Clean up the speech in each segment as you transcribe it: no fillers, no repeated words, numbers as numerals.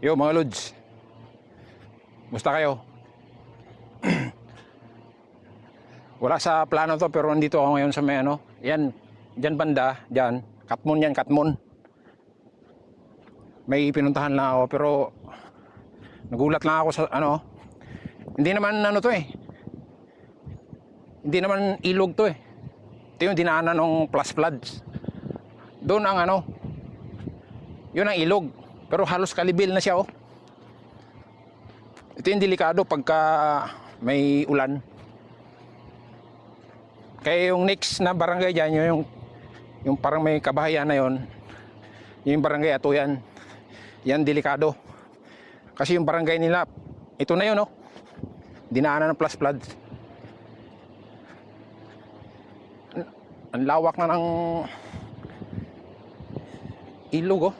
Yo mga lods, musta kayo? Wala sa plano to pero nandito ako ngayon sa may ano. Yan, dyan banda, dyan. Katmon yan, Katmon. May pinuntahan lang ako pero nagulat lang ako sa ano. Hindi naman ano to eh. Hindi naman ilog to eh. Ito yung dinaanan ng plus floods. Doon ang ano, yun ang ilog. Pero halos kalibil na siya oh. Ito yung delikado pagka may ulan. Kaya yung next na barangay dyan, yung parang may kabahayan na yun, yung barangay Atuyan, yan delikado. Kasi yung barangay nila, ito na yun oh, dinaanan ng plus flood. Ang lawak na ng ilog oh.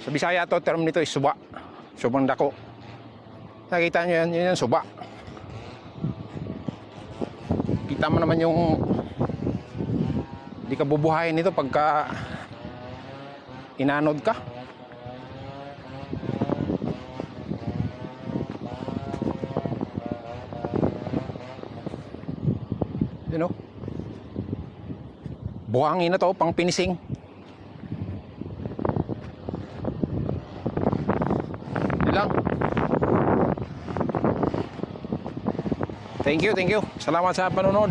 Sa Bisaya to, term nito is suba. Subang dako. Nakita nyo yan, yun yung suba. Kita mo naman yung di ka bubuhayin nito pagka inanod ka. You know? Buhangin na to, pang pinising. Lang. Thank you. Salamat sa panonood.